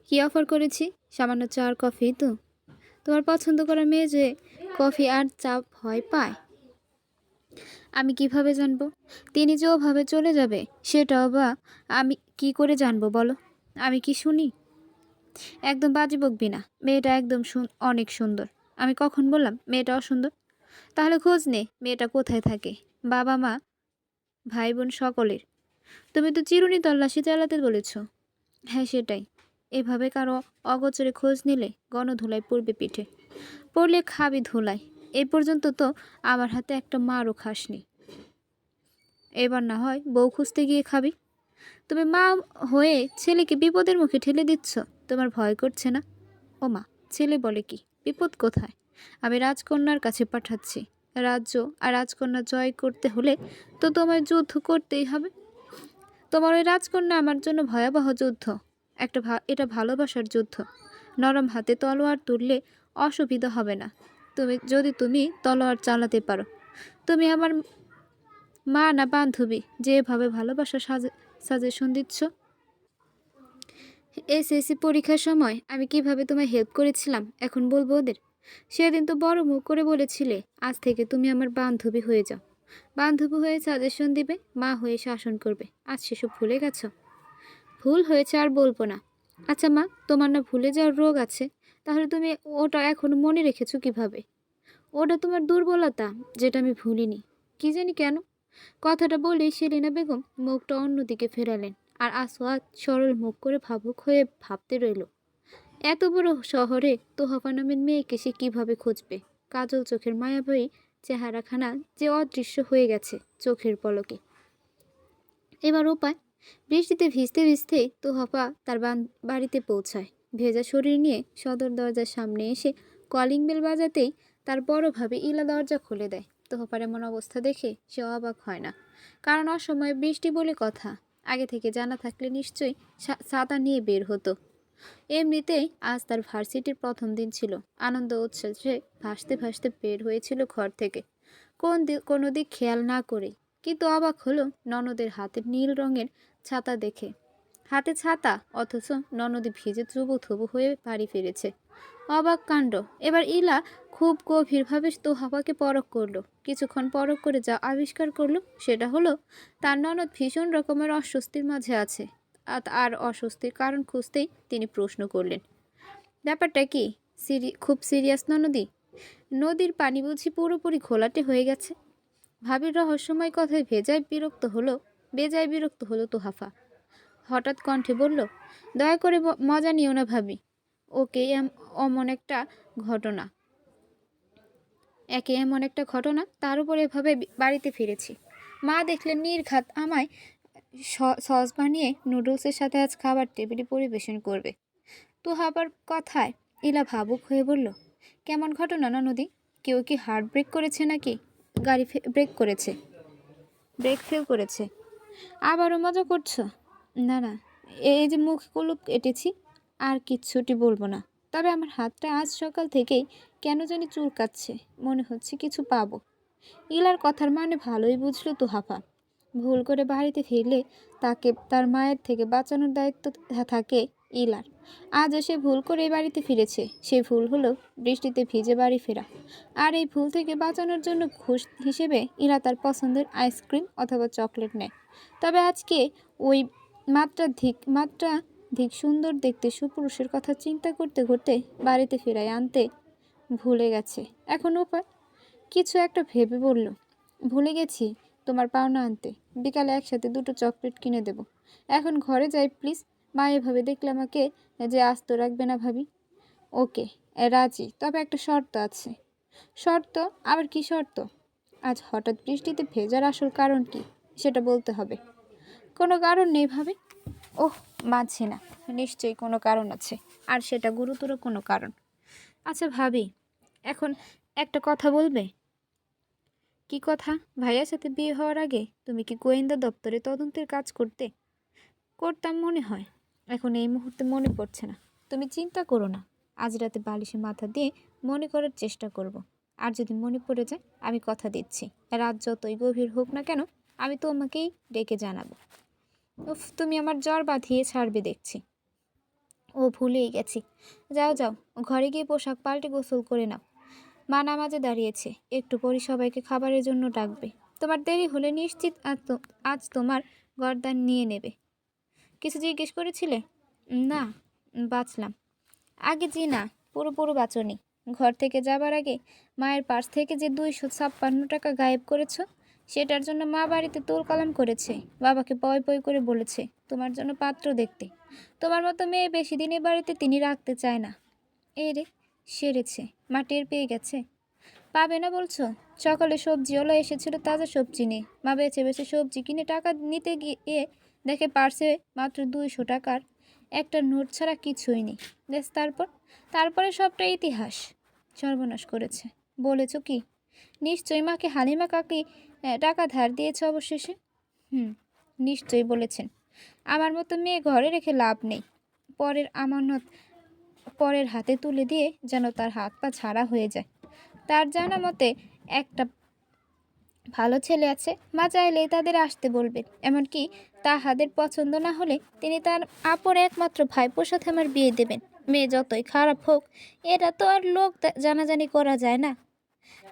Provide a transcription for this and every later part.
কি অফার করেছি? সামান্য চা আর কফি তো। তোমার পছন্দ করা মেয়ে যে কফি আর চা ভয় পায়, আমি কিভাবে জানবো? তিনি যে ওভাবে চলে যাবে সেটাও বা আমি কি করে জানবো বলো? আমি কি শুনি? একদম বাজে বকবি না। মেয়েটা একদম অনেক সুন্দর। আমি কখন বললাম মেয়েটা অসুন্দর? তাহলে খোঁজ নে মেয়েটা কোথায় থাকে। বাবা মা ভাই বোন সকলের। তুমি তো চিরুনি তল্লাশি চালাতে বলেছ। হ্যাঁ সেটাই। এভাবে কারো অগোচরে খোঁজ নিলে গণধুলায় পড়বে পিঠে। পড়লে খাবি ধুলায়। এই পর্যন্ত তো আমার হাতে একটা মারও খাসনি। এবার না হয় বউ খুঁজতে গিয়ে খাবি। তুমি মা হয়ে ছেলেকে বিপদের মুখে ঠেলে দিচ্ছ। তোমার ভয় করছে না? ও মা, ছেলে বলে কি? বিপদ কোথায়? আমি রাজকন্যার কাছে পাঠাচ্ছি। রাজ্য আর রাজকন্যা জয় করতে হলে তো তোমায় যুদ্ধ করতেই হবে। তোমার ওই রাজকন্যা আমার জন্য ভয়াবহ যুদ্ধ। এটা ভালোবাসার যুদ্ধ। নরম হাতে তলোয়ার তুললে অসুবিধা হবে না। তুমি তলোয়ার চালাতে পারো। তুমি আমার মা না বান্ধবী যেভাবে ভালোবাসা সাজেশন দিচ্ছ? এসএসসি পরীক্ষার সময় আমি কিভাবে তোমায় হেল্প করেছিলাম এখন বলবো ওদের? সেদিন তো বড় মুখ করে বলেছিলে আজ থেকে তুমি আমার বান্ধবী হয়ে যাও। বান্ধবী হয়ে সাজেশন দিবে, মা হয়ে শাসন করবে। আজ সেসব ভুলে গেছো? ভুল হয়েছে আর বলবো না। আচ্ছা মা, তোমার না ভুলে যাওয়ার রোগ আছে, তাহলে তুমি ওটা এখনো মনে রেখেছো কিভাবে? ওটা তোমার দুর্বলতা, যেটা আমি ভুলিনি। কি জানি কেন কথাটা বলেই সেলিনা বেগম মুখটা অন্যদিকে ফেরালেন। আর আসওয়াদ সরল মুখ করে ভাবুক হয়ে ভাবতে রইল, এত বড় শহরে তোহাফা নামের মেয়েকে সে কিভাবে খুঁজবে? কাজল চোখের মায়াবী চেহারাখানা যে অদৃশ্য হয়ে গেছে চোখের পলকে। এবার উপায়? বৃষ্টিতে ভিজতে ভিজতে তোহাফা তার বাড়িতে পৌঁছায়। ভেজা শরীর নিয়ে সদর দরজার সামনে এসে কলিং বেল বাজাতেই তার বড় ভাবে ইলা দরজা খুলে দেয়। তোহাফার এমন অবস্থা দেখে সে অবাক হয় না, কারণ অসময়ে বৃষ্টি বলে কথা। আগে থেকে জানা থাকলে নিশ্চয়ই ছাতা নিয়ে বের হতো। এমনিতেই আজ তার ভার্সিটির প্রথম দিন ছিল। আনন্দ উচ্ছ্বাসে ভাসতে ভাসতে বের হয়েছিল ঘর থেকে, কোনো দিক খেয়াল না করে। কিন্তু অবাক হলো ননদের হাতে নীল রঙের ছাতা দেখে। হাতে ছাতা, অথচ ননদী ভিজে থুবু হয়ে বাড়ি ফিরেছে। অবাক কাণ্ড। এবার ইলা খুব গভীরভাবে তোহাফাকে পরখ করলো। কিছুক্ষণ পরখ করে যা আবিষ্কার করলো সেটা হলো তার ননদ ভীষণ রকমের অস্বস্তির মাঝে আছে। আর অস্বস্তির কারণ খুঁজতেই তিনি প্রশ্ন করলেন, ব্যাপারটা কি? খুব সিরিয়াস নদী? নদীর পানি বুঝি পুরোপুরি ঘোলাটে হয়ে গেছে? ভাবির রহস্যময় কথায় বেজায় বিরক্ত হলো তোহাফা। হঠাৎ কণ্ঠে বলল, দয়া করে মজা নিও না ভাবি। ওকে অমন একটা ঘটনা এমন একটা ঘটনা, তার উপর এভাবে বাড়িতে ফিরেছি। মা দেখলেন নির্ঘাত আমায় সস বানিয়ে নুডলসের সাথে আজ খাবার টেবিলে পরিবেশন করবে। তোহাফার কথায় ইলা ভাবুক হয়ে বলল, কেমন ঘটনা নদী? কেউ কি হার্ট ব্রেক করেছে নাকি? গাড়ি ব্রেক ফেল করেছে? আবারও মজা করছো? না না, এই যে মুখগুলো কেটেছি আর কিচ্ছুটি বলবো না। তবে আমার হাতটা আজ সকাল থেকেই কেন জানি চুলকাচ্ছে, মনে হচ্ছে কিছু পাবো। ইলার কথার মানে ভালোই বুঝলো তোহাফা। ভুল করে বাড়িতে ফিরলে তাকে তার মায়ের থেকে বাঁচানোর দায়িত্ব থাকে ইলার। আজও সে ভুল করে এই বাড়িতে ফিরেছে। সেই ভুল হলো বৃষ্টিতে ভিজে বাড়ি ফেরা। আর এই ভুল থেকে বাঁচানোর জন্য ঘুষ হিসেবে ইলা তার পছন্দের আইসক্রিম অথবা চকলেট নেয়। তবে আজকে ওই মাত্রাধিক সুন্দর দেখতে সুপুরুষের কথা চিন্তা করতে করতে বাড়িতে ফেরায় আনতে ভুলে গেছে। এখন উপায়? কিছু একটা ভেবে বলল, ভুলে গেছি তোমার পাওনা আনতে। বিকালে একসাথে 2টো চকলেট কিনে দেব। এখন ঘরে যাই প্লিজ। মা এভাবে দেখলে আমাকে যে আস্ত রাখবে না ভাবি। ওকে, রাজি, তবে একটা শর্ত আছে। শর্ত? আবার কি শর্ত? আজ হঠাৎ বৃষ্টিতে ভেজার আসল কারণ কি সেটা বলতে হবে। কোনো কারণ নেই ভাবি। ওহ, মানছি না। নিশ্চয়ই কোনো কারণ আছে, আর সেটা গুরুতর কোনো কারণ। আচ্ছা ভাবি, এখন একটা কথা বলবে? কি কথা? ভাইয়ার সাথে বিয়ে হওয়ার আগে তুমি কি গোয়েন্দা দপ্তরে তদন্তের কাজ করতাম মনে হয়। এখন এই মুহূর্তে মনে পড়ছে না। তুমি চিন্তা করো না, আজ রাতে বালিশে মাথা দিয়ে মনে করার চেষ্টা করব। আর যদি মনে পড়ে যায়, আমি কথা দিচ্ছি রাত যতই গভীর হোক না কেন আমি তোমাকেই ডেকে জানাবো। উফ, তুমি আমার জ্বর বাঁধিয়ে ছাড়বে দেখছি। ও ভুলেই গেছি। যাও যাও, ঘরে গিয়ে পোশাক পাল্টে গোসল করে নাও। মা নামাজে দাঁড়িয়েছে, একটু পরই সবাইকে খাবারের জন্য ডাকবে। তোমার দেরি হলে নিশ্চিত আজ তোমার গর্দান নিয়ে নেবে। কিছু জিজ্ঞেস করেছিলে? না, বাঁচলাম। আগে জি না, পুরো বাঁচনি। ঘর থেকে যাবার আগে মায়ের পার্স থেকে যে 256 টাকা গায়েব করেছ, সেটার জন্য মা বাড়িতে তোলকালাম করেছে। বাবাকে পয় পয় করে বলেছে তোমার জন্য পাত্র দেখতে। তোমার মতো মেয়ে বেশি দিন এ বাড়িতে তিনি রাখতে চায় না। এই রে, সেরেছে। মা টের পেয়ে গেছে। পাবে না বলছো? সকালে সবজিওয়ালা এসেছিল তাজা সবজি নিয়ে। মা বেছে বেছে সবজি কিনে টাকা নিতে গিয়ে দেখে পার্সে মাত্র 200 টাকার একটা নোট ছাড়া কিছুই নেই। বেশ, তারপরে সবটা ইতিহাস। সর্বনাশ করেছে। বলেছ কি? নিশ্চয়ই মাকে হালিমা কাকি টাকা ধার দিয়েছে অবশেষে। হুম, নিশ্চয়ই বলেছেন। আমার মতো মেয়ে ঘরে রেখে লাভ নেই। পরের আমানত পরের হাতে তুলে দিয়ে যেন তার হাত পা ছাড়া হয়ে যায়। তার জানা মতে একটা ভালো ছেলে আছে, মা চাইলেই তাদের আসতে বলবেন। এমনকি তাহাদের পছন্দ না হলে তিনি তার আপর একমাত্র ভাইপোর সাথে আমার বিয়ে দেবেন। মেয়ে যতই খারাপ হোক, এটা তো আর লোক জানাজানি করা যায় না।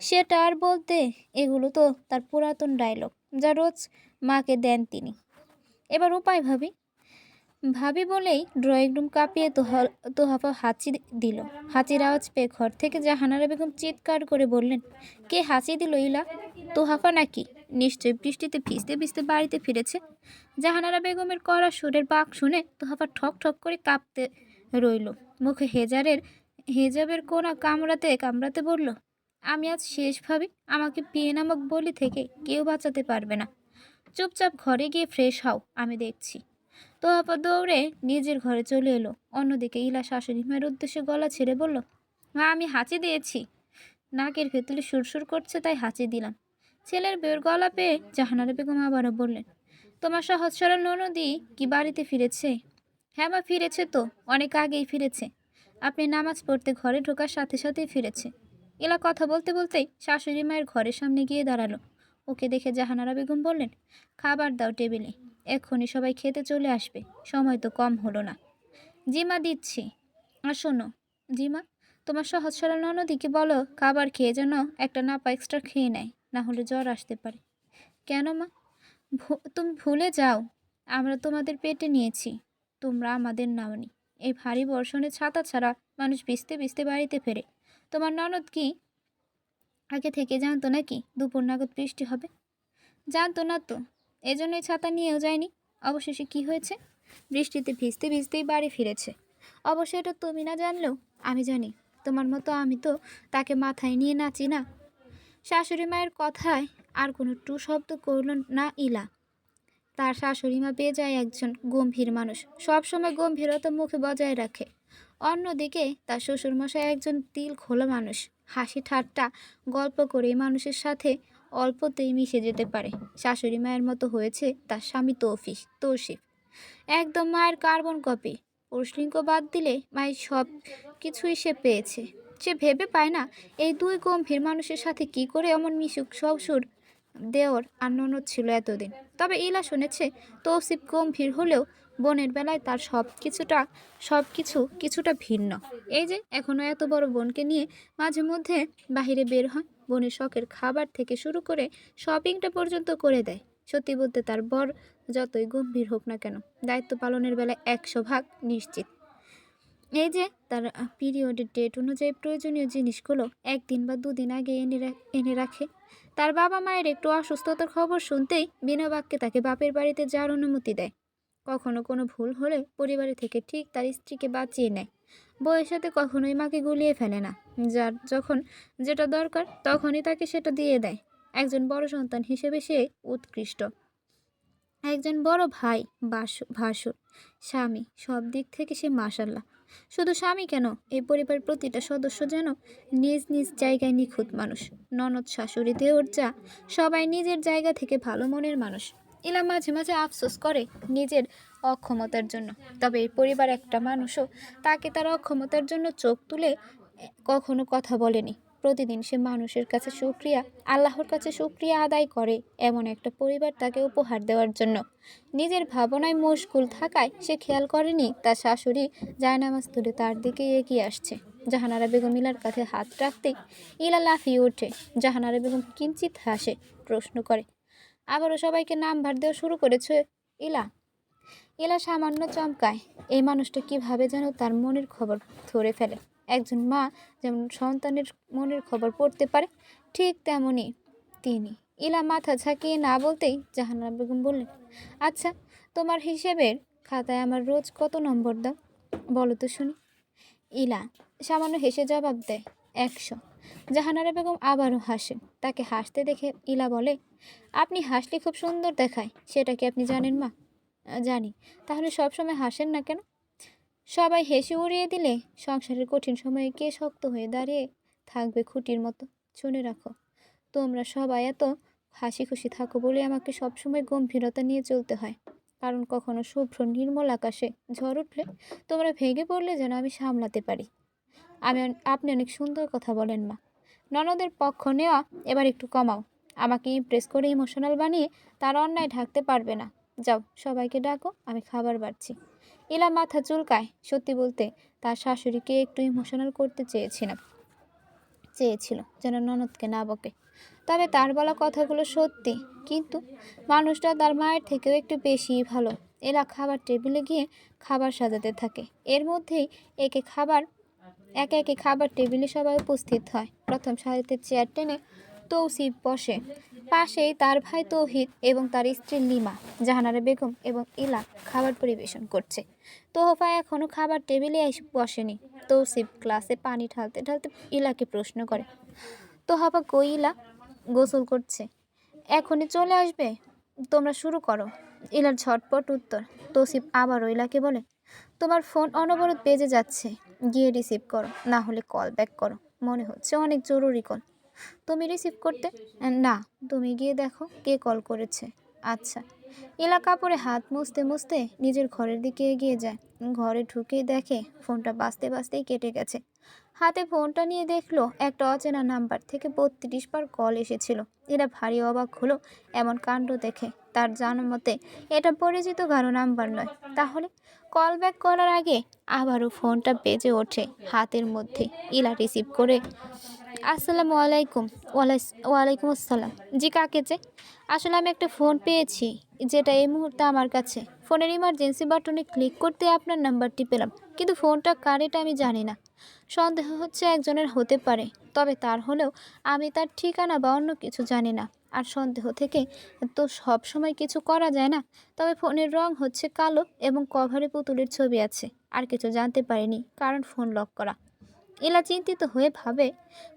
সেটা আর বলতে, এগুলো তো তার পুরাতন ডায়লগ, যা রোজ মাকে দেন তিনি। এবার উপায় ভাবি। ভাবি বলেই ড্রয়িং রুম কাঁপিয়ে তোহাফা হাঁচি দিল। হাঁচির আওয়াজ পেয়ে ঘর থেকে জাহানারা বেগম চিৎকার করে বললেন, কে হাঁচি দিল ইলা? তোহাফা নাকি? নিশ্চয়ই বৃষ্টিতে ভিজতে ভিজতে বাড়িতে ফিরেছে। জাহানারা বেগমের কড়া সুরের বাক শুনে তোহাফা ঠক ঠক করে কাঁপতে রইল। মুখে হেজাবের কোনা কামড়াতে কামড়াতে বলল, আমি আজ শেষ ভাবি। আমাকে বিয়ে নামক বলি থেকে কেউ বাঁচাতে পারবে না। চুপচাপ ঘরে গিয়ে ফ্রেশ হও, আমি দেখছি। তোহাফা দৌড়ে নিজের ঘরে চলে এলো। অন্যদিকে ইলা শাশুড়ি মায়ের উদ্দেশ্যে গলা ছেড়ে বলল, মা, আমি হাঁচি দিয়েছি। নাকের ভেতরে সুরসুর করছে, তাই হাঁচি দিলাম। ছেলের বের গলা পেয়ে জাহানারা বেগম আবারও বললেন, তোমার সহজ সরল ননদি কি বাড়িতে ফিরেছে? হ্যাঁ মা, ফিরেছে তো, অনেক আগেই ফিরেছে। আপনি নামাজ পড়তে ঘরে ঢোকার সাথে সাথেই ফিরেছে। ইলা কথা বলতে বলতেই শাশুড়ি মায়ের ঘরের সামনে গিয়ে দাঁড়ালো। ওকে দেখে জাহানারা বেগম বললেন, খাবার দাও টেবিলে, এক্ষুনি সবাই খেতে চলে আসবে। সময় তো কম হলো না। জিমা, দিচ্ছি। আর শোনো জিমা, তোমার সহজ সরল ননদিকে বলো খাবার খেয়ে যেন একটা নাপা এক্সট্রা খেয়ে নেয়, না হলে জ্বর আসতে পারে। কেন মা? তুমি ভুলে যাও, আমরা তোমাদের পেটে নিয়েছি, তোমরা আমাদের নাওনি। এই ভারী বর্ষণে ছাতা ছাড়া মানুষ ভিজতে ভিজতে বাড়িতে ফেরে। তোমার ননদ কি আগে থেকে জানতো নাকি দুপুর নাগাদ বৃষ্টি হবে? জানতো না তো, এজন্যই ছাতা নিয়েও যায়নি। অবশেষে কি হয়েছে? বৃষ্টিতে ভিজতে ভিজতেই বাড়ি ফিরেছে। অবশ্য এটা তুমি না জানলেও আমি জানি। তোমার মতো আমি তো তাকে মাথায় নিয়ে নাচি না। শাশুড়ি মায়ের কথায় আর কোনো টু শব্দ করল না ইলা। তার শাশুড়ি মা বেজায় একজন গম্ভীর মানুষ, সবসময় গম্ভীরতা মুখে বজায় রাখে। অন্যদিকে তার শ্বশুরমশাই একজন তিল খোলা মানুষ, হাসি ঠাট্টা গল্প করে মানুষের সাথে অল্পতেই মিশে যেতে পারে। শাশুড়ি মায়ের মতো হয়েছে তার স্বামী তৌসিফ, একদম মায়ের কার্বন কপি। পুরুষলিঙ্গ বাদ দিলে মায়ের সব কিছুই সে পেয়েছে। সে ভেবে পায় না এই দুই গম্ভীর মানুষের সাথে কি করে এমন মিশুক শ্বশুর দেওর আর ননদ ছিল এতদিন। তবে ইলা শুনেছে তৌসিফ গম্ভীর হলেও বোনের বেলায় তার কিছুটা ভিন্ন। এই যে এখনো এত বড় বোনকে নিয়ে মাঝে মধ্যে বাহিরে বের হয়, বোনের শখের খাবার থেকে শুরু করে শপিংটা পর্যন্ত করে দেয়। সত্যি বলতে তার বর যতই গম্ভীর হোক না কেন, দায়িত্ব পালনের বেলায় 100 ভাগ নিশ্চিত। এই যে তার পিরিয়ডের ডেট অনুযায়ী প্রয়োজনীয় জিনিসগুলো 1 দিন বা 2 দিন আগে এনে রাখে। তার বাবা মায়ের একটু অসুস্থতার খবর শুনতেই বিনা বাক্যে তাকে বাপের বাড়িতে যাওয়ার অনুমতি দেয়। কখনো কোনো ভুল হলে পরিবারের থেকে ঠিক তার স্ত্রীকে বাঁচিয়ে নেয়। বউয়ের সাথে কখনোই মাকে গুলিয়ে ফেলে না। যার যখন যেটা দরকার তখনই তাকে সেটা দিয়ে দেয়। একজন বড় সন্তান হিসেবে সে উৎকৃষ্ট। একজন বড় ভাই, ভাসুর, স্বামী, সব দিক থেকে সে মাশাল্লাহ। শুধু স্বামী কেন, এই পরিবারের প্রতিটা সদস্য যেন নিজ নিজ জায়গায় নিখুঁত মানুষ। ননদ, শাশুড়ি, দেওর, যা, সবাই নিজের জায়গা থেকে ভালো মনের মানুষ। ইলা মাঝে মাঝে আফসোস করে নিজের অক্ষমতার জন্য। তবে এই পরিবার একটা মানুষও তাকে তার অক্ষমতার জন্য চোখ তুলে কখনো কথা বলেনি। প্রতিদিন সে মানুষের কাছে আল্লাহর কাছে শুকরিয়া আদায় করে এমন একটা পরিবার তাকে উপহার দেওয়ার জন্য। নিজের ভাবনায় মশগুল থাকায় সে খেয়াল করেনি তার শাশুড়ি জায়নামাজ তুলে তার দিকে এগিয়ে আসছে। জাহানারা বেগম ইলার কাছে হাত রাখতেই ইলা লাফিয়ে ওঠে। জাহানারা বেগম কিঞ্চিত হাসে, প্রশ্ন করে, আবারও সবাইকে নাম্বার দেওয়া শুরু করেছে ইলা? ইলা সামান্য চমকায়। এই মানুষটা কিভাবে যেন তার মনের খবর ধরে ফেলে। একজন মা যেমন সন্তানের মনের খবর পড়তে পারে, ঠিক তেমনই তিনি। ইলা মাথা ঝাঁকিয়ে না বলতেই জাহানারা বেগম বললেন, আচ্ছা, তোমার হিসেবের খাতায় আমার রোজ কত নম্বর দাও বলো তো শুনি? ইলা সামান্য হেসে জবাব দেয়, 100। জাহানারা বেগম আবারও হাসেন। তাকে হাসতে দেখে ইলা বলে, আপনি হাসলে খুব সুন্দর দেখায়, সেটা কি আপনি জানেন মা? জানি। তাহলে সবসময় হাসেন না কেন? সবাই হেসে উড়িয়ে দিলে সংসারের কঠিন সময়ে কে শক্ত হয়ে দাঁড়িয়ে থাকবে খুঁটির মতো? শুনে রাখো, তোমরা সবাই এত হাসি খুশি থাকো বলে আমাকে সবসময় গম্ভীরতা নিয়ে চলতে হয়। কারণ কখনো শুভ্র নির্মল আকাশে ঝড় উঠলে তোমরা ভেঙে পড়লে যেন আমি সামলাতে পারি। আপনি অনেক সুন্দর কথা বলেন মা। ননদের পক্ষ নেওয়া এবার একটু কমাও। আমাকে ইমপ্রেস করে ইমোশনাল বানিয়ে তার অন্যায় ঢাকতে পারবে না। যাও, সবাইকে ডাকো, আমি খাবার বাড়ছি। ইলা মাথা চুলকায়। সত্যি বলতে তার শাশুড়িকে একটু ইমোশনাল করতে চেয়েছিল যেন ননদকে না বকে। তবে তার বলা কথাগুলো সত্যি, কিন্তু মানুষটা তার মায়ের থেকেও একটু বেশিই ভালো। এরা খাবার টেবিলে গিয়ে খাবার সাজাতে থাকে। এর মধ্যেই একে একে খাবার টেবিলে সবাই উপস্থিত হয়। প্রথম সারিতে চেয়ার টেনে তৌসিফ বসে। পাশেই তার ভাই তৌহিদ এবং তার স্ত্রী লিমা। জাহানারা বেগম এবং ইলা খাবার পরিবেশন করছে। তোহফা এখনও খাবার টেবিলে এসে বসেনি। তৌসিফ গ্লাসে পানি ঢালতে ঢালতে ইলাকে প্রশ্ন করে, তোহফা কই ইলা? গোসল করছে। এখনই চলে আসবে? তোমরা শুরু করো। ইলার ঝটপট উত্তর। তৌসিফ আবারও ইলাকে বলে, তোমার ফোন অনবরত বেজে যাচ্ছে, গিয়ে রিসিভ করো, না হলে কল ব্যাক করো, মনে হচ্ছে অনেক জরুরি কল। তুমি রিসিভ করতে? না, তুমি গিয়ে দেখো কে কল করেছে। আচ্ছা। ইলা কাপড়ে হাত মুছতে মুছতে নিজের ঘরের দিকে এগিয়ে যায়। ঘরে ঢুকেই দেখে ফোনটা বাজতে বাজতেই কেটে গেছে। হাতে ফোনটা নিয়ে দেখলো একটা অচেনা নাম্বার থেকে 32 বার কল এসেছিল। এরা ভারী অবাক হলো এমন কাণ্ড দেখে। তার জানা মতে এটা পরিচিত কারো নাম্বার নয়। তাহলে কল ব্যাক করার আগে আবারও ফোনটা বেজে ওঠে হাতের মধ্যে। ইলা রিসিভ করে, আসসালামু আলাইকুম। ওয়ালাইকুম আসসালাম। জি, কাকে যে? আসলে আমি একটা ফোন পেয়েছি যেটা এই মুহূর্তে আমার কাছে। ফোনের ইমার্জেন্সি বাটনে ক্লিক করতে আপনার নাম্বারটি পেলাম, কিন্তু ফোনটা কার এটা আমি জানি না। সন্দেহ হচ্ছে একজনের হতে পারে, তবে তার হলেও আমি তার ঠিকানা বা অন্য কিছু জানি না। আর সন্দেহ থেকে তো সব সময় কিছু করা যায় না। তবে ফোনের রং হচ্ছে কালো এবং কভারে পুতুলের ছবি আছে। আর কিছু জানতে পারিনি, কারণ ফোন লক করা। ইলা চিন্তিত হয়ে ভাবে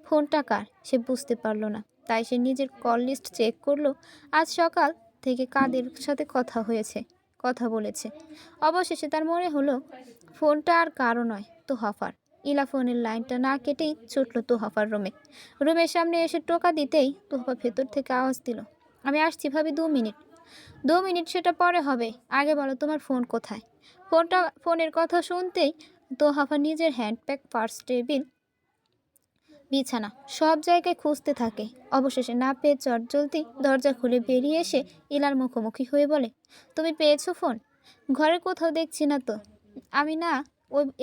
ফোনটা কার সে বুঝতে পারল না। তাই সে নিজের কল লিস্ট চেক করলো। আজ সকাল থেকে কাদের সাথে কথা বলেছে। অবশেষে তার মনে হলো ফোনটা আর কারো নয়, তোহাফার। ইলা ফোনের লাইনটা না কেটেই ছুটল তোহাফার রুমের সামনে এসে টোকা দিতেই তোহাফা ভেতর থেকে আওয়াজ দিল, আমি আসছি ভাবি, 2 মিনিট। 2 মিনিট সেটা পরে হবে, আগে বলো তোমার ফোন কোথায়? ফোনের কথা শুনতেই তোহাফা নিজের হ্যান্ডব্যাগ, পার্স, টেবিল, বিছানা সব জায়গায় খুঁজতে থাকে। অবশেষে না পেয়ে চটজলদি দরজা খুলে বেরিয়ে এসে ইলার মুখোমুখি হয়ে বলে, তুমি পেয়েছো ফোন? ঘরে কোথাও দেখছি না তো। আমি না,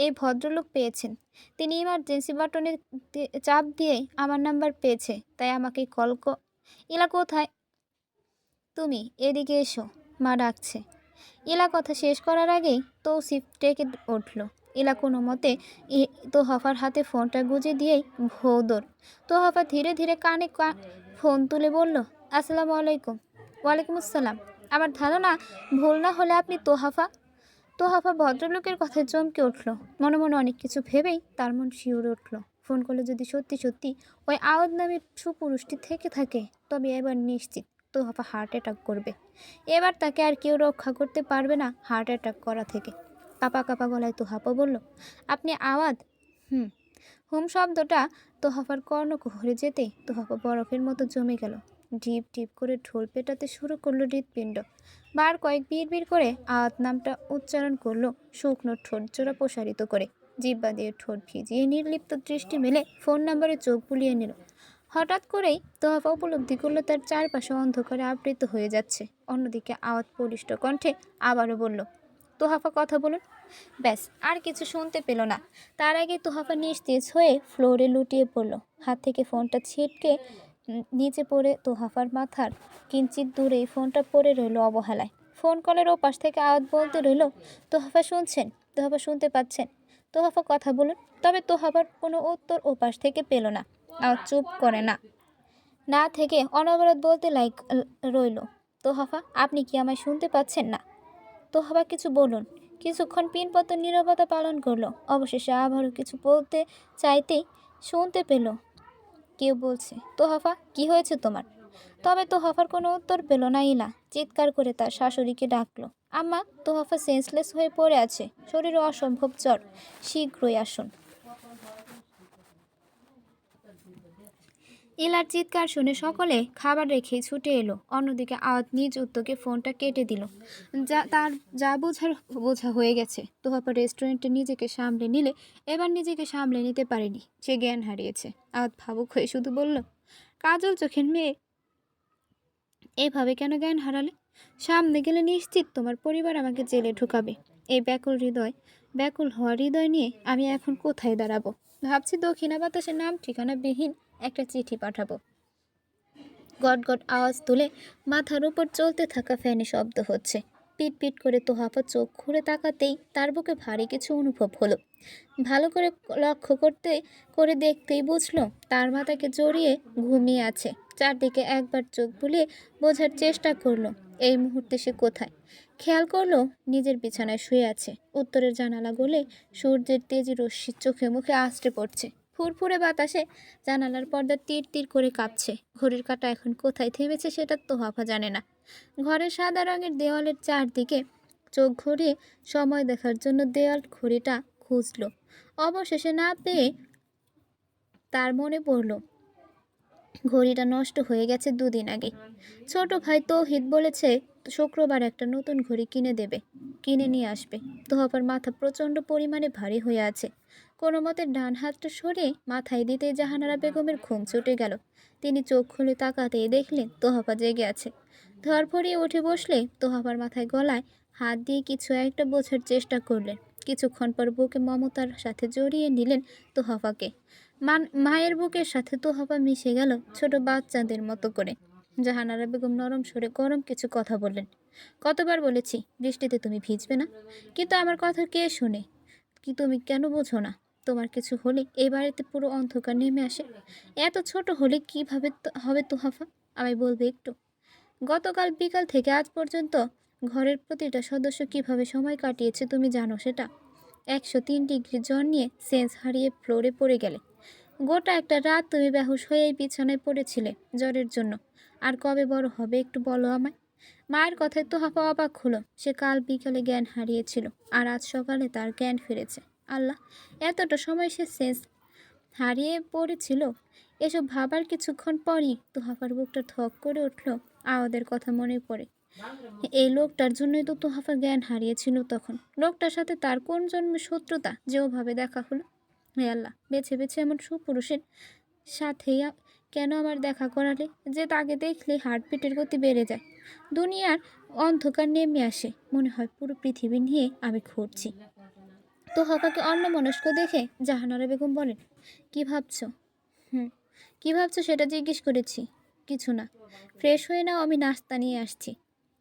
এই ভদ্রলোক পেয়েছেন। তিনি ইমার্জেন্সি বাটনে চাপ দিয়েই আমার নাম্বার পেয়েছে, তাই আমাকে ইলা কোথায়? তুমি এদিকে এসো, মা ডাকছে। ইলা কথা শেষ করার আগেই তৌসিফ ডেকে উঠল। ইলা কোনো মতে তোহাফার হাতে ফোনটা গুঁজে দিয়েই ভোদর। তোহাফা ধীরে ধীরে কানে ফোন তুলে বলল, আসসালামু আলাইকুম। ওয়ালাইকুম আসসালাম। আমার ধারণা ভুল না হলে আপনি তোহাফা? তোহাফা ভদ্রলোকের কথায় চমকে উঠল। মনে মনে অনেক কিছু ভেবেই তার মন শিউরে উঠল। ফোন করলে যদি সত্যি সত্যি ওই আওয়াজ নামের সুপুরুষটি থেকে থাকে, তবে এবার নিশ্চিত তোহাফা হার্ট অ্যাটাক করবে। এবার তাকে আর কেউ রক্ষা করতে পারবে না হার্ট অ্যাটাক করা থেকে। কাপা কাপা গলায় তোহাফা বলল, আপনি আওয়াজ? হুম শব্দটা তোহাফার কর্ণকুহরে যেতেই তোহাফা বরফের মতো জমে গেল। ঢিপ ঢিপ করে ঢোল পেটাতে শুরু করলো হৃৎপিণ্ড। বার কয়েক বিড় করে আওয়াজ নামটা উচ্চারণ করলো শুকনো ঠোঁট জোড়া প্রসারিত করে। জিহ্বা দিয়ে ঠোঁট ভিজিয়ে নির্লিপ্ত দৃষ্টি মেলে ফোন নাম্বারে চোখ বুলিয়ে নিল। হঠাৎ করেই তোহাফা উপলব্ধি করলো তার চারপাশে অন্ধকারে আবৃত হয়ে যাচ্ছে। অন্যদিকে আওয়াজ বলিষ্ঠ কণ্ঠে আবারও বলল, তোহাফা কথা বলুন। ব্যাস, আর কিছু শুনতে পেল না। তার আগে তোহাফা নিস্তেজ হয়ে ফ্লোরে লুটিয়ে পড়ল। হাত থেকে ফোনটা ছিটকে নিচে পড়ে তোহাফার মাথার কিঞ্চিত দূরেই ফোনটা পড়ে রইল অবহেলায়। ফোন কলের ওপাশ থেকে আওয়াজ বলতে রইল, তোহাফা শুনছেন? তোহাফা শুনতে পাচ্ছেন? তোহাফা কথা বলুন। তবে তোহাফার কোনো উত্তর ওপাশ থেকে পেল না। আওয়াজ চুপ করে না থেকে অনবরত বলতে রইল, তোহাফা, আপনি কি আমায় শুনতে পাচ্ছেন না? তোহাফা কিছু বলুন। কিছুক্ষণ পিনপত নীরবতা পালন করলো। অবশেষে আবারও কিছু বলতে চাইতেই শুনতে পেল কেউ বলছে, তোহাফা, কি হয়েছে তোমার? তবে তোহাফার কোনো উত্তর পেল না ইলা। চিৎকার করে তার শাশুড়িকে ডাকলো, আম্মা, তোহাফা সেন্সলেস হয়ে পড়ে আছে, শরীরে অসম্ভব জ্বর, শীঘ্রই আসুন। ইলার চিৎকার শুনে সকলে খাবার রেখে ছুটে এলো। অন্যদিকে আওয়াজ নিজ উদ্যোগে ফোনটা কেটে দিল। যা বোঝা হয়ে গেছে। তোহাফা রেস্টুরেন্টে নিজেকে সামলে নিলে এবার নিজেকে সামলে নিতে পারেনি। সে জ্ঞান হারিয়েছে। আওয়াজ ভাবুক হয়ে শুধু বলল, কাজল চোখের মেয়ে, এভাবে কেন জ্ঞান হারালে? সামনে গেলে নিশ্চিত তোমার পরিবার আমাকে জেলে ঢুকাবে। এই ব্যাকুল হওয়া হৃদয় নিয়ে আমি এখন কোথায় দাঁড়াবো? ভাবছি দক্ষিণা বাতাসে নাম ঠিকানাবিহীন একটা চিঠি পাঠাবো। গটগট আওয়াজ তুলে মাথার উপর চলতে থাকা ফ্যানে শব্দ হচ্ছে। পিট পিট করে তোহাফা চোখ খুঁড়ে তাকাতেই তার বুকে ভারী কিছু অনুভব হলো। ভালো করে লক্ষ্য করে দেখতেই বুঝলো তার মাথাকে জড়িয়ে ঘুমিয়ে আছে। চারদিকে একবার চোখ বুলিয়ে বোঝার চেষ্টা করলো এই মুহূর্তে সে কোথায়। খেয়াল করলো নিজের বিছানায় শুয়ে আছে। উত্তরের জানালা গলে সূর্যের তেজি রশ্মি চোখে মুখে আছড়ে পড়ছে। ফুরফুরে বাতাসে জানালার পর্দা তীর তীর করে কাঁপছে। ঘড়ির কাঁটা এখন কোথায় থেমেছে সেটা তোহাফা জানে না। ঘরের সাদা রঙের দেওয়ালের চারদিকে চোখ ঘুরিয়ে সময় দেখার জন্য দেওয়াল ঘড়িটা খুঁজল। অবশেষে না পেয়ে তার মনে পড়ল ঘড়িটা নষ্ট হয়ে গেছে 2 দিন আগে। ছোট ভাই তৌহিদ বলেছে শুক্রবার একটা নতুন ঘড়ি কিনে নিয়ে আসবে। তোহাফার মাথা প্রচণ্ড পরিমাণে ভারী হয়ে আছে। কোনো মতে ডান হাতটা সরিয়ে মাথায় দিতে জাহানারা বেগমের ঘুম ছুটে গেল। তিনি চোখ খুলে তাকাতেই দেখলেন তোহাফা জেগে আছে। ধরফড়িয়ে উঠে বসলে তোহাফার মাথায় গলায় হাত দিয়ে কিছু একটা বোঝার চেষ্টা করলেন। কিছুক্ষণ পর বুকে মমতার সাথে জড়িয়ে নিলেন তোহাফাকে। মায়ের বুকের সাথে তোহাফা মিশে গেল ছোট বাচ্চাদের মতো করে। জাহানারা বেগম নরম সুরে গরম কিছু কথা বললেন। কতবার বলেছি বৃষ্টিতে তুমি ভিজবে না, কিন্তু আমার কথা কে শোনে? তুমি কেন বোঝো না? তোমার কিছু হলে এই বাড়িতে পুরো অন্ধকার নেমে আসে। এত ছোট হলে কিভাবে হবে তোহাফা? আমায় বলবে একটু? গতকাল বিকাল থেকে আজ পর্যন্ত ঘরের প্রতিটা সদস্য কিভাবে সময় কাটিয়েছে তুমি জানো সেটা? 103 ডিগ্রি জ্বর নিয়ে সেন্স হারিয়ে ফ্লোরে পড়ে গেলে। গোটা একটা রাত তুমি বেহুশ হয়ে এই বিছানায় পড়েছিলে জ্বরের জন্য। আর কবে বড় হবে একটু বলো আমায়। মায়ের কথায় তোহাফা অবাক হলো। সে কাল বিকালে জ্ঞান হারিয়েছিল আর আজ সকালে তার জ্ঞান ফিরেছে। আল্লাহ, এতটা সময় সে সেন্স হারিয়ে পড়েছিল। এসব ভাবার কিছুক্ষণ পরই তোহাফার বুকটা ধক করে উঠল। আওয়াদের কথা মনে পড়ে। এই লোকটার জন্যই তো তোহাফা জ্ঞান হারিয়েছিল তখন। লোকটার সাথে তার কোন জন্মের শত্রুতা যে ওভাবে দেখা হলো? হে আল্লাহ, বেছে বেছে এমন সুপুরুষের সাথেই কেন আমার দেখা করালে যে তাকে দেখলে হার্টবিটের গতি বেড়ে যায়, দুনিয়ার অন্ধকার নেমে আসে, মনে হয় পুরো পৃথিবী নিয়ে আমি ঘুরছি। তোহাফাকে অন্যমনস্ক দেখে জাহানারা বেগম বলেন, কি ভাবছো? কি ভাবছো সেটা জিজ্ঞেস করেছি। কিছু না, ফ্রেশ হয়ে নাও, আমি নাস্তা নিয়ে আসছি।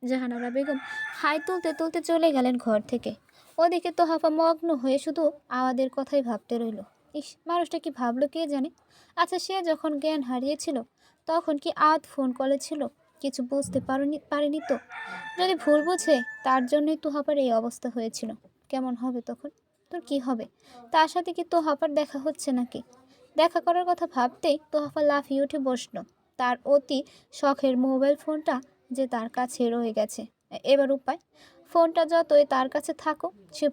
জাহানারা বেগম হাই তুলতে তুলতে চলে গেলেন ঘর থেকে। ওদিকে তোহাফা মগ্ন হয়ে শুধু আওয়াদের কথাই ভাবতে রইল। ইস, মানুষটা কি ভাবলো কে জানে। আচ্ছা, সে যখন জ্ঞান হারিয়েছিল তখন কি আওয়াজ ফোন করেছিল? কিছু বুঝতে পারেনি তো? যদি ভুল বুঝে তার জন্যই তোহাফার এই অবস্থা হয়েছিল, কেমন হবে তখন? তোর কি হবে? তার সাথে কি তোহাফার দেখা হচ্ছে নাকি? দেখা করার কথা ভাবতেই তোহাফা লাফিয়ে উঠে বসল। তার অতি শখের মোবাইল ফোনটা যে তার কাছে রয়ে গেছে। এবার উপায়, ফোনটা যতই তার কাছে থাকুক সে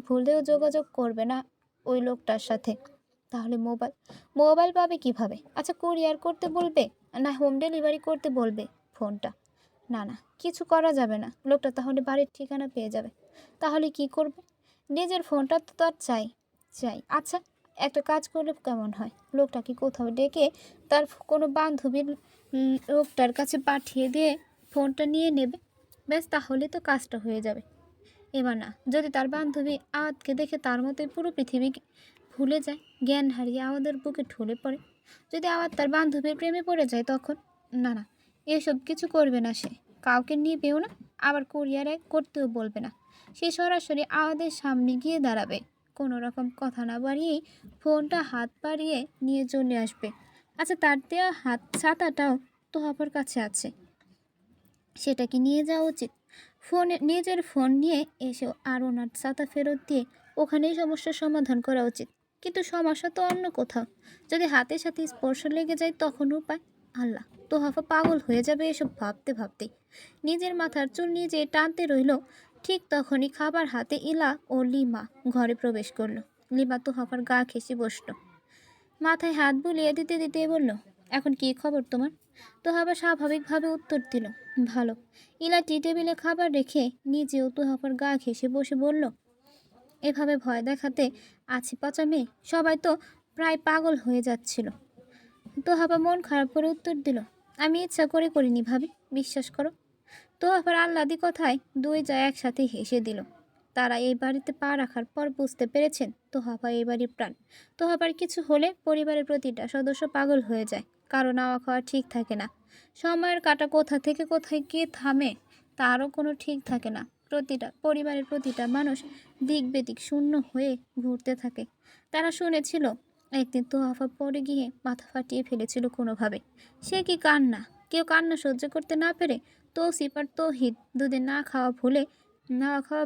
ভুলেও যোগাযোগ করবে না ওই লোকটার সাথে। তাহলে মোবাইল পাবে কিভাবে? আচ্ছা, কুরিয়ার করতে বলবে না হোম ডেলিভারি করতে বলবে ফোনটা? না, কিছু করা যাবে না। লোকটা তাহলে বাড়ির ঠিকানা পেয়ে যাবে। তাহলে কি করবে? নিজের ফোনটা তো তার চাই। চাই। আচ্ছা, একটা কাজ করলে কেমন হয়? লোকটাকে কোথাও ডেকে তার কোনো বান্ধবীর লোকটার কাছে পাঠিয়ে দিয়ে ফোনটা নিয়ে নেবে। ব্যাস, তাহলে তো কাজটা হয়ে যাবে। এবার না, যদি তার বান্ধবী আওয়াজকে দেখে তার মতোই পুরো পৃথিবী ভুলে যায়, জ্ঞান হারিয়ে আওয়াদের বুকে ঢলে পড়ে, যদি আওয়াজ তার বান্ধবীর প্রেমে পড়ে যায় তখন? না না, এসব কিছু করবে না সে। কাউকে নিবেও না, আবার কুরিয়ারে করতেও বলবে না। সে সরাসরি আওয়াদের সামনে গিয়ে দাঁড়াবে, কোনো রকম কথা না বাড়িয়েই ফোনটা হাত বাড়িয়ে নিয়ে চলে আসবে। আচ্ছা, তার দেওয়া হাত ছাতাটাও তো আবার কাছে আছে, সেটা কি নিয়ে যাওয়া উচিত? নিজের ফোন নিয়ে এসেও আর ওনার ছাতা ফেরত দিয়ে ওখানেই সমস্যার সমাধান করা উচিত। কিন্তু সমস্যা তো অন্য কোথাও। যদি হাতের সাথে স্পর্শ লেগে যায় তখন উপায়? আল্লাহ, তোহাফা পাগল হয়ে যাবে এসব ভাবতে ভাবতেই। নিজের মাথার চুল নিজে টানতে রইল। ঠিক তখনই খাবার হাতে ইলা ও লিমা ঘরে প্রবেশ করলো। লিমা তোহাফার গা ঘেঁষে বসলো, মাথায় হাত বুলিয়ে দিতে দিতে বলল, এখন কি খবর তোমার? তোহাফা স্বাভাবিকভাবে উত্তর দিল, ভালো। ইলা টি টেবিলে খাবার রেখে নিজেও তোহাফার গা ঘেঁষে বসে বলল, এভাবে ভয় দেখাতে আছি পচা মেয়ে, সবাই তো প্রায় পাগল হয়ে যাচ্ছিল। তোহাফা মন খারাপ করে উত্তর দিল, আমি ইচ্ছা করে করিনি ভাবি, বিশ্বাস করো। তোহাফার আহ্লাদি কথায় দুই যা একসাথে হেসে দিল। তারা এই বাড়িতে পা রাখার পর বুঝতে পেরেছেন তোহাফা এই বাড়ির প্রাণ। তোহাফার কিছু হলে পরিবারের প্রতিটা সদস্য পাগল হয়ে যায়, কারো নাওয়া খাওয়া ঠিক থাকে না। সময়ের কাঁটা কোথা থেকে কোথায় গিয়ে থামে তারও কোনো ঠিক থাকে না। পরিবারের প্রতিটা মানুষ দিক বেদিক শূন্য হয়ে ঘুরতে থাকে। তারা শুনেছিল একদিন তোহাফা পড়ে গিয়ে মাথা ফাটিয়ে ফেলেছিল কোনোভাবে। সে কি কান্না! কেউ কান্না সহ্য করতে না পেরে তৌসিফ আর তৌহিদ দুদিন না খাওয়া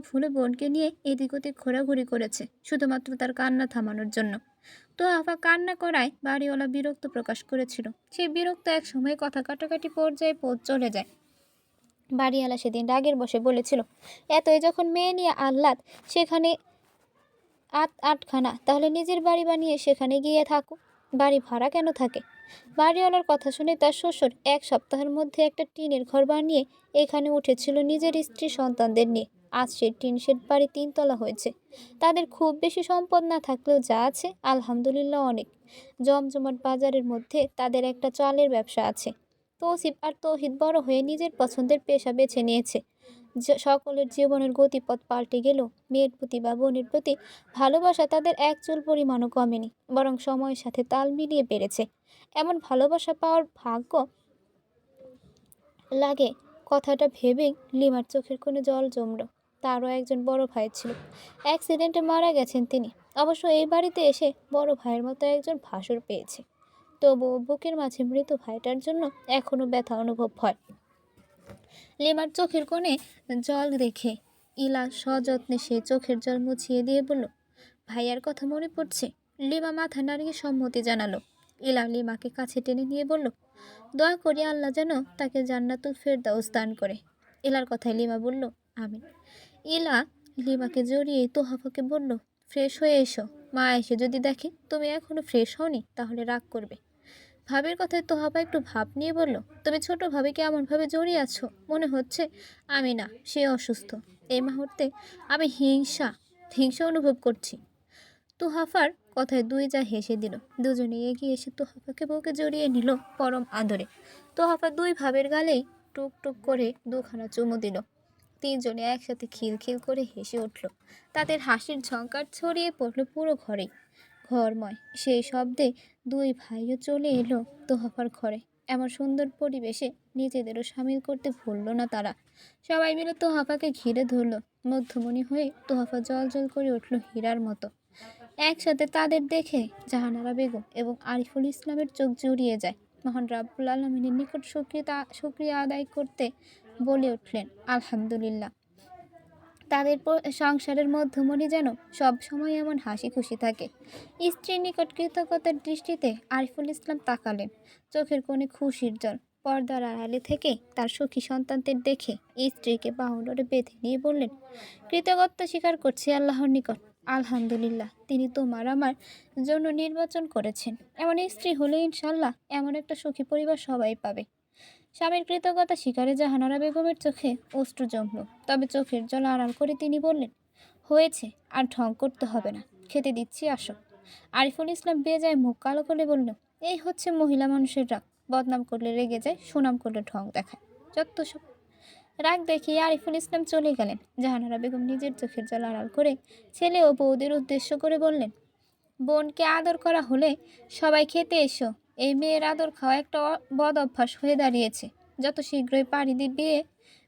ভুলে বোনকে নিয়ে এদিক ওদিক ঘোরাঘুরি করেছে শুধুমাত্র তার কান্না থামানোর জন্য। তোহাফা কান্না করায় বাড়িওয়ালা বিরক্ত প্রকাশ করেছিল। সেই বিরক্ত এক সময় কথা কাটাকাটি পর্যায়ে চলে যায়। বাড়িওয়ালা সেদিন রাগের বসে বলেছিল, এতই যখন মেয়ে নিয়ে আহ্লাদ, সেখানে আটখানা, তাহলে নিজের বাড়ি বানিয়ে সেখানে গিয়ে থাকো, বাড়ি ভাড়া কেন থাকে? বাড়িওয়ালার কথা শুনে তার শ্বশুর এক সপ্তাহের মধ্যে একটা টিনের ঘর বানিয়ে এখানে উঠেছিল নিজের স্ত্রী সন্তানদের নিয়ে। আজ সে টিন শেড বাড়ি 3 তলা হয়েছে। তাদের খুব বেশি সম্পদ না থাকলেও যা আছে আলহামদুলিল্লাহ অনেক। জমজমাট বাজারের মধ্যে তাদের একটা চালের ব্যবসা আছে। তৌসিফ আর তৌহিদ বড় হয়ে নিজের পছন্দের পেশা বেছে নিয়েছে। সকলের জীবনের গতিপথ পাল্টে গেল, মেয়ের প্রতি বা বোনের প্রতি ভালোবাসা তাদের এক চুল পরিমাণও কমেনি, বরং সময়ের সাথে তাল মিলিয়ে বেড়েছে। এমন ভালোবাসা পাওয়ার ভাগ্য লাগে, কথাটা ভেবেই লিমার চোখের কোণে জল জমল। তারও একজন বড় ভাই ছিল, অ্যাক্সিডেন্টে মারা গেছেন তিনি। অবশ্য এই বাড়িতে এসে বড় ভাইয়ের মতো একজন ভাসুর পেয়েছে। তবুও বুকের মাঝে মৃত ভাইটার জন্য এখনও ব্যথা অনুভব হয়। লিমার চোখের কোণে জল দেখে ইলা সযত্নে সে চোখের জল মুছিয়ে দিয়ে বলল, ভাইয়ার কথা মনে পড়ছে? লিমা মাথা নাড়িয়ে সম্মতি জানালো। ইলা লিমাকে কাছে টেনে নিয়ে বলল, দয়া করি আল্লাহ যেন তাকে জান্নাতুল ফেরদাউস দান করে। ইলার কথায় লিমা বলল, আমিন। ইলা লিমাকে জড়িয়ে তোহাফাকে বলল, ফ্রেশ হয়ে এসো, মা এসে যদি দেখে তুমি এখনো ফ্রেশ হওনি তাহলে রাগ করবে। ভাবির কথায় তোহাফা একটু ভাব নিয়ে বলল, তুমি ছোট ভাবিকে এমনভাবে জড়িয়ে আছো, মনে হচ্ছে আমি না, সে অসুস্থ। এই মুহূর্তে আমি হিংসা অনুভব করছি। তোহাফার কথায় দুই যা হেসে দিল। দুজনে এগিয়ে এসে তোহাফাকে বুকে জড়িয়ে নিল পরম আদরে। তোহাফা দুই ভাবের গালেই টুক টুক করে দুখানা চুমু দিল। তিনজনে একসাথে খিলখিল করে হেসে উঠল। তাদের হাসির ঝঙ্কার ছড়িয়ে পড়ল পুরো ঘরময়। সেই শব্দে দুই ভাইও চলে এলো তোহাফার ঘরে। এমন সুন্দর পরিবেশে নিজেদেরও সামিল করতে ভুলল না তারা। সবাই মিলে তোহাফাকে ঘিরে ধরল। মধ্যমণি হয়ে তোহাফা জল জল করে উঠল হীরার মতো। একসাথে তাদের দেখে জাহানারা বেগম এবং আরিফুল ইসলামের চোখ জুড়িয়ে যায়। মহান রাব্বুল আলামিনের নিকট শুকরিয়া আদায় করতে বলে উঠলেন, আলহামদুলিল্লাহ। তাদের সংসারের মধ্যমণি যেন সব সময় এমন হাসি খুশি থাকে। স্ত্রীর নিকট কৃতজ্ঞতার দৃষ্টিতে আরিফুল ইসলাম তাকালেন, চোখের কোণে খুশির জল। পর্দার আড়ালে থেকে তার সুখী সন্তানদের দেখে স্ত্রীকে বাহুডোরে বেঁধে নিয়ে বললেন, কৃতজ্ঞতা স্বীকার করছি আল্লাহর নিকট। আলহামদুলিল্লাহ, তিনি তোমার আমার জন্য নির্বাচন করেছেন। এমন স্ত্রী হলে ইনশাল্লাহ এমন একটা সুখী পরিবার সবাই পাবে। স্বামীর কৃতজ্ঞতা স্বীকারে জাহানারা বেগমের চোখে অশ্রু জমল। তবে চোখের জল আড়াল করে তিনি বললেন, হয়েছে, আর ঢং করতে হবে না। খেতে দিচ্ছি, আসো। আরিফুল ইসলাম বেজায় মুখ কালো করে বলল, এই হচ্ছে মহিলা মানুষের রাগ। বদনাম করলে রেগে যায়, সুনাম করলে ঢং দেখায়। যত সব। রাগ দেখিয়ে আরিফুল ইসলাম চলে গেলেন। জাহানারা বেগম নিজের চোখের জল আড়াল করে ছেলে ও বউদের উদ্দেশ্য করে বললেন, বোনকে আদর করা হলে সবাই খেতে এসো। এই মেয়ের আদর খাওয়া একটা বদ অভ্যাস হয়ে দাঁড়িয়েছে। যত শীঘ্রই পাড়ি দিয়ে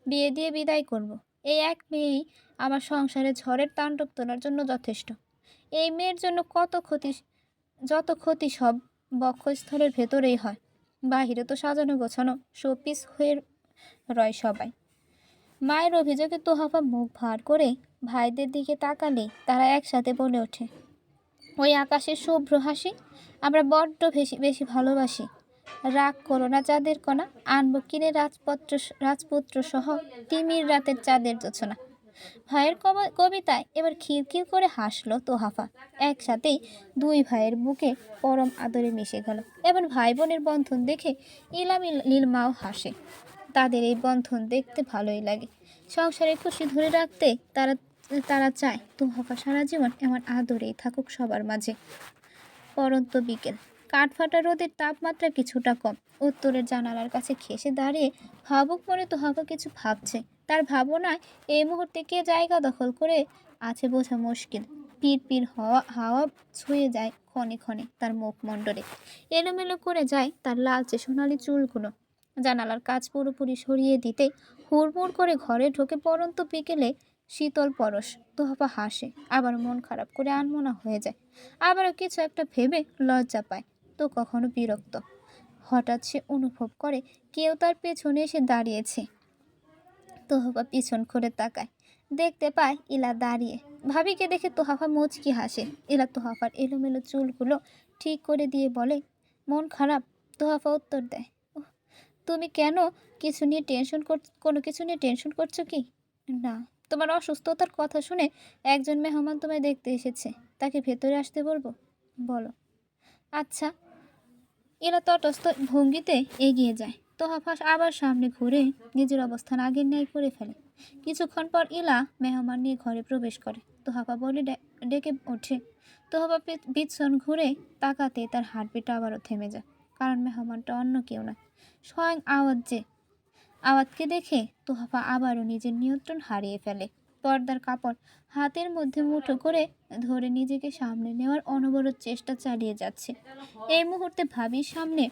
বিয়ে দিয়ে বিদায় করব। এই এক মেয়েই আমার সংসারে ঝড়ের তাণ্ডব তোলার জন্য যথেষ্ট। এই মেয়ের জন্য যত ক্ষতি সব বক্ষস্থলের ভেতরেই হয়। বাহিরে তো সাজানো গোছানো শোপিস হয়ে রয় সবাই। মায়ের অভিযোগে তোহাফা মুখ ভার করে ভাইদের দিকে তাকালেই তারা একসাথে বলে ওঠে, ওই আকাশের শুভ্র হাসি আমরা বড্ড বেশি বেশি ভালোবাসি। রাগ করো না চাঁদের কণা, আনবো কিনে রাজপুত্র সহ তিমির রাতের চাঁদের জোছনা। ভাইয়ের কবিতায় এবার খিলখিল করে হাসলো তোহাফা। একসাথেই দুই ভাইয়ের বুকে পরম আদরে মিশে গেল। এবার ভাই বোনের বন্ধন দেখে নীলমাও হাসে। তাদের এই বন্ধন দেখতে ভালোই লাগে। সংসারে খুশি ধরে রাখতে তারা চায় তোহাফা সারা জীবন এমন আদরেই থাকুক সবার মাঝে। পরন্ত বিকেল, কাঠফাটা রোদের তাপমাত্রা কিছুটা কম। উত্তরের জানালার কাছে ঘেঁষে দাঁড়িয়ে ভাবুক মনে তোহাফা কিছু ভাবছে। তার ভাবনায় এই মুহূর্তে কে জায়গা দখল করে আছে বোঝা মুশকিল। পিড় হাওয়া ছুঁয়ে যায় ক্ষণে ক্ষণে তার মুখমণ্ডলে। এলোমেলো করে যায় তার লালচে সোনালি চুলগুলো। জানালার কাজ পুরোপুরি সরিয়ে দিতে হুড়মুড় করে ঘরে ঢোকে পরন্ত বিকেলে শীতল পরশ। তোহাফা হাসে, আবার মন খারাপ করে আনমনা হয়ে যায়। আবারও কিছু একটা ভেবে লজ্জা পায়, তো কখনো বিরক্ত। হঠাৎ সে অনুভব করে কেউ তার পেছনে এসে দাঁড়িয়েছে। তোহাফা পিছন করে তাকায়, দেখতে পায় ইলা দাঁড়িয়ে। ভাবিকে দেখে তোহাফা মুচকি হাসে। ইলা তোহাফার এলোমেলো চুলগুলো ঠিক করে দিয়ে বলে, মন খারাপ? তোহাফা উত্তর দেয়, তুমি কেন কোনো কিছু নিয়ে টেনশন করছো কি? না, তোমার অসুস্থতার কথা শুনে একজন মেহমান তোমায় দেখতে এসেছে, তাকে ভেতরে আসতে বলবো? বলো। আচ্ছা। এরা তটস্থ ভঙ্গিতে এগিয়ে যায়। তোহাফা আবার সামনে ঘুরে নিজের অবস্থান আগের ন্যায় করে ফেলে। কিছুক্ষণ পর ইলা মেহমান নিয়ে ঘরে প্রবেশ করে। তোহাফা বলে ডেকে ওঠে। তোহাফা পিছন ঘুরে তাকাতে তার হার্টবিট আবারও থেমে যায়, কারণ মেহমানটা অন্য কেউ নয়, স্বয়ং আওয়াজকে দেখে তোহাফা আবারও নিজের নিয়ন্ত্রণ হারিয়ে ফেলে। পর্দার কাপড় হাতের মধ্যে মুঠো করে ধরে নিজেকে সামনে নেওয়ার অনবরত চেষ্টা চালিয়ে যাচ্ছে। এই মুহূর্তে ভাবির সামনে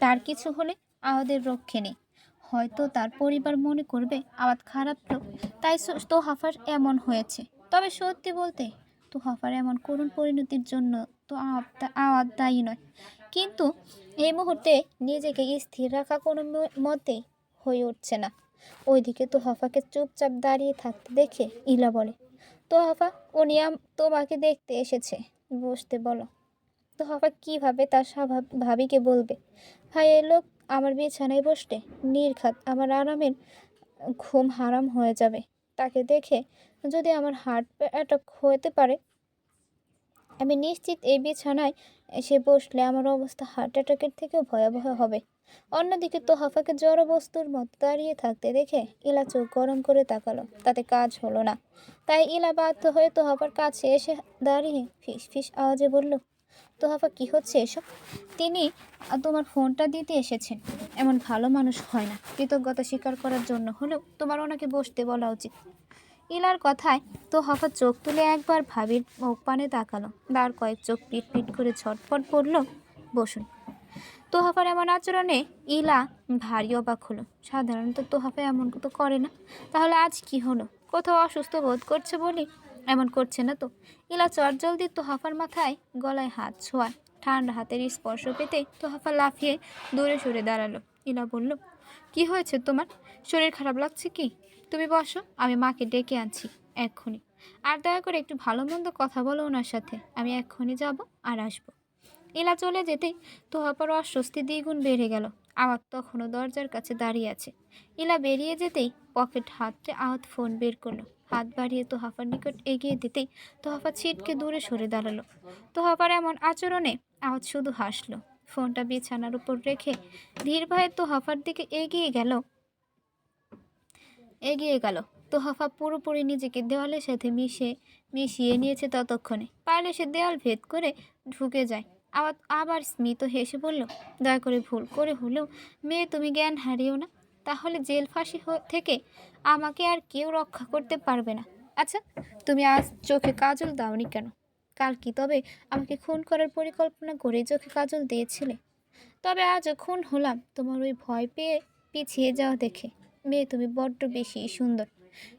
তার কিছু হলে আওয়াদের রক্ষে নেই। হয়তো তার পরিবার মনে করবে আওয়াজ খারাপ লোক, তাই তোহাফার এমন হয়েছে। তবে সত্যি বলতে তোহাফার এমন করুণ পরিণতির জন্য তো আওয়াজ দায়ী নয়। কিন্তু এই মুহূর্তে নিজেকে স্থির রাখা কোনো মতেই হয়ে উঠছে না। ওইদিকে তোহাফাকে চুপচাপ দাঁড়িয়ে থাকতে দেখে ইলা বলে, তোহাফা, উনি তোমাকে দেখতে এসেছে, বসতে বলো। তোহাফা কীভাবে তার ভাবিকে বলবে, ভাইয়ের লোক আমার বিছানায় বসলে নির্ঘাত আমার আরামের ঘুম হারাম হয়ে যাবে। তাকে দেখে যদি আমার হার্ট অ্যাটাক হতে পারে, আমি নিশ্চিত এই বিছানায় এসে বসলে আমার অবস্থা হার্ট অ্যাটাকের থেকেও ভয়াবহ হবে। অন্যদিকে তোহাফাকে জড় বস্তুর মতো দাঁড়িয়ে থাকতে দেখে ইলা চোখ গরম করে তাকালো। তাতে কাজ হলো না। তাই ইলা বাধ্য হয়ে তোহাফার কাছে এসে দাঁড়িয়ে ফিস ফিস আওয়াজে বলল, তোহাফা, কি হচ্ছে এসব? তিনি তোমার ফোনটা দিতে এসেছেন। এমন ভালো মানুষ হয় না। কৃতজ্ঞতা স্বীকার করার জন্য হলেও তোমার ওনাকে বসতে বলা উচিত। ইলার কথায় তোহাফা চোখ তুলে একবার ভাবির মুখ পানে তাকালো। তার কয়েক চোখ পিট পিট করে ছটফট পড়ল। বসুন। তোহাফার এমন আচরণে ইলা ভারী অবাক হলো। সাধারণত তোহাফা এমন তো করে না। তাহলে আজ কি হলো? কোথাও অসুস্থ বোধ করছে বলি এমন করছে না তো? ইলা চটজলদি তোহাফার মাথায় গলায় হাত ছোঁয়ায়। ঠান্ডা হাতের স্পর্শ পেতে তোহাফা লাফিয়ে দূরে সরে দাঁড়ালো। ইলা বলল, কি হয়েছে তোমার? শরীর খারাপ লাগছে কি? তুমি বসো, আমি মাকে ডেকে আনছি এক্ষুনি। আর দয়া করে একটু ভালো মন্দ কথা বলো ওনার সাথে। আমি এক্ষুনি যাব আর আসবো। ইলা চলে যেতেই তোহাফার অস্বস্তি দ্বিগুণ বেড়ে গেল। আওয়াজ তখনও দরজার কাছে দাঁড়িয়ে আছে। ইলা বেরিয়ে যেতেই পকেট হাতড়ে আওয়াজ ফোন বের করলো। হাত বাড়িয়ে তোহাফার নিকট এগিয়ে দিতেই তোহাফা ছিটকে দূরে সরে দাঁড়ালো। তোহাফার এমন আচরণে আওয়াজ শুধু হাসলো। ফোনটা বিছানার উপর রেখে ধীর পায়ে তোহাফার দিকে এগিয়ে গেল। তোহাফা পুরোপুরি নিজেকে দেওয়ালের সাথে মিশিয়ে নিয়েছে ততক্ষণে। পারলে সে দেয়াল ভেদ করে ঢুকে যায়। আবার আবার স্মিত হেসে বলল, দয়া করে ভুল করে হলেও মেয়ে তুমি জ্ঞান হারিও না। তাহলে জেল ফাঁসি থেকে আমাকে আর কেউ রক্ষা করতে পারবে না। আচ্ছা, তুমি আজ চোখে কাজল দাওনি কেন? কাল কি তবে আমাকে খুন করার পরিকল্পনা করে চোখে কাজল দিয়েছিলে? তবে আজ খুন হলাম তোমার ওই ভয় পেয়ে পিছিয়ে যাওয়া দেখে। মেয়ে তুমি বড্ড বেশি সুন্দর।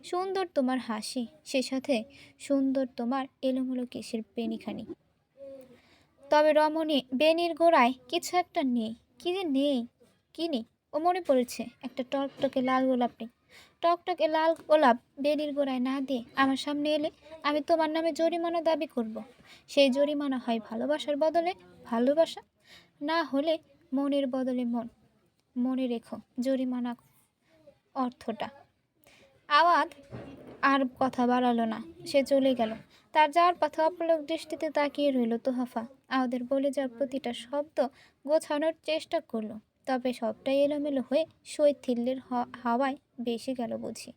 সুন্দর তোমার হাসি, সে সাথে সুন্দর তোমার এলোমেলো কেশের বেনিখানি। তবে রমণী বেনির গোড়ায় কিছু একটা নেই। কি যে নেই, কি নেই? ও মনে পড়েছে, একটা টকটকে লাল গোলাপ নেই। টকটকে লাল গোলাপ বেনির গোড়ায় না দিয়ে আমার সামনে এলে আমি তোমার নামে জরিমানা দাবি করব। সেই জরিমানা হয় ভালোবাসার বদলে ভালোবাসা, না হলে মনের বদলে মন। মনে রেখো জরিমানা অর্থটা। আওয়াজ আর কথা বাড়ালো না, সে চলে গেল। তার যাওয়ার পথে অপলক দৃষ্টিতে তাকিয়ে রইল তোহাফা। আওয়াদের বলে যাওয়ার প্রতিটা শব্দ গোছানোর চেষ্টা করলো, তবে সবটাই এলোমেলো হয়ে শৈথিল্যের হাওয়ায় ভেসে গেল বুঝি।